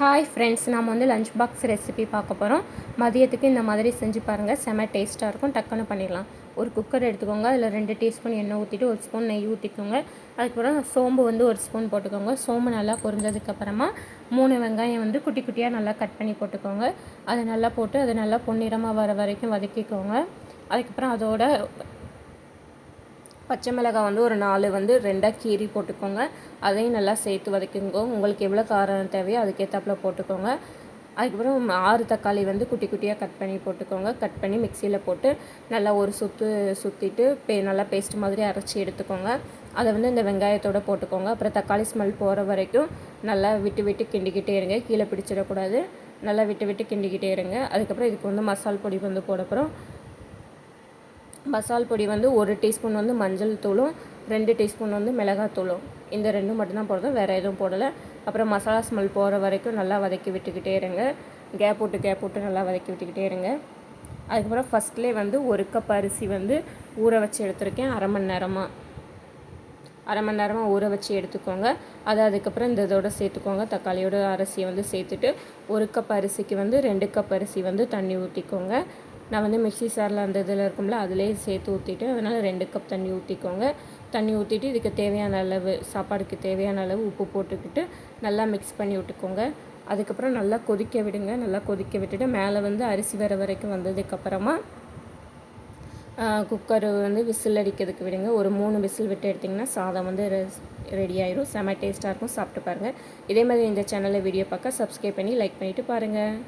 Hi friends, நம்ம lunch box recipe பார்க்க போகிறோம். மதியத்துக்கு இந்த மாதிரி செஞ்சு பாருங்கள், செம்ம டேஸ்ட்டாக இருக்கும். டக்குன்னு பண்ணிடலாம். ஒரு குக்கர் எடுத்துக்கோங்க, அதில் 2 டீஸ்பூன் எண்ணெய் ஊற்றிட்டு 1 ஸ்பூன் நெய் ஊற்றிக்கோங்க. அதுக்கப்புறம் சோம்பு 1 ஸ்பூன் போட்டுக்கோங்க. சோம்பு நல்லா பொரிஞ்சதுக்கப்புறமா 3 வெங்காயம் குட்டி குட்டியாக நல்லா கட் பண்ணி போட்டுக்கோங்க. அதை நல்லா போட்டு அதை நல்லா பொன்னிறமாக வர வரைக்கும் வதக்கிக்கோங்க. அதுக்கப்புறம் அதோட பச்சை மிளகாய் ஒரு 4 2ஆக கீறி போட்டுக்கோங்க. அதையும் நல்லா சேர்த்து வதக்கிக்கோங்க. உங்களுக்கு எவ்வளோ காரம் தேவையோ அதுக்கேற்றாப்புல போட்டுக்கோங்க. அதுக்கப்புறம் 6 தக்காளி குட்டி குட்டியாக கட் பண்ணி போட்டுக்கோங்க. கட் பண்ணி மிக்சியில் போட்டு நல்லா ஒரு சுற்றிட்டு நல்லா பேஸ்ட் மாதிரி அரைச்சி எடுத்துக்கோங்க. அதை இந்த வெங்காயத்தோடு போட்டுக்கோங்க. அப்புறம் தக்காளி ஸ்மெல் போகிற வரைக்கும் நல்லா விட்டு கிண்டிக்கிட்டே இருங்க. கீழே பிடிச்சிடக்கூடாது. நல்லா விட்டு கிண்டிக்கிட்டே இருங்க. அதுக்கப்புறம் இதுக்கு மசால் பொடி போட போகிறோம். மசால் பொடி 1 டீஸ்பூன் மஞ்சள் தூளும் 2 டீஸ்பூன் மிளகாத்தூளும், இந்த 2 மட்டும்தான் போடுறோம், வேறு எதுவும் போடலை. அப்புறம் மசாலா ஸ்மெல் போகிற வரைக்கும் நல்லா வதக்கி விட்டுக்கிட்டே இருங்க. கேப் விட்டு நல்லா வதக்கி விட்டுக்கிட்டே இருங்க. அதுக்கப்புறம் ஃபஸ்ட்லேயே 1 கப் அரிசி ஊற வச்சு எடுத்துருக்கேன். அரை மணி நேரமாக ஊற வச்சு எடுத்துக்கோங்க. அதுக்கப்புறம் இதோட சேர்த்துக்கோங்க. தக்காளியோட அரிசியை சேர்த்துட்டு 1 கப் அரிசிக்கு 2 கப் அரிசி தண்ணி ஊற்றிக்கோங்க. நான் மிக்ஸி சாரில் அந்த இதில் இருக்கும்ல அதிலே சேர்த்து ஊற்றிட்டு, அதனால் 2 கப் தண்ணி ஊற்றிக்கோங்க. தண்ணி ஊற்றிட்டு இதுக்கு தேவையான அளவு, சாப்பாடுக்கு தேவையான அளவு உப்பு போட்டுக்கிட்டு நல்லா மிக்ஸ் பண்ணி விட்டுக்கோங்க. அதுக்கப்புறம் நல்லா கொதிக்க விடுங்க. நல்லா கொதிக்க விட்டுட்டு மேலே அரிசி வர வரைக்கும் வந்ததுக்கப்புறமா குக்கர் விசில் அடிக்கிறதுக்கு விடுங்க. ஒரு 3 விசில் விட்டு எடுத்திங்கன்னா சாதம் ரெடி ஆயிரும். செம்ம டேஸ்ட்டாக இருக்கும். சாப்பிட்டு பாருங்கள். இதே மாதிரி இந்த சேனலில் வீடியோ பார்க்க சப்ஸ்கிரைப் பண்ணி லைக் பண்ணிவிட்டு பாருங்கள்.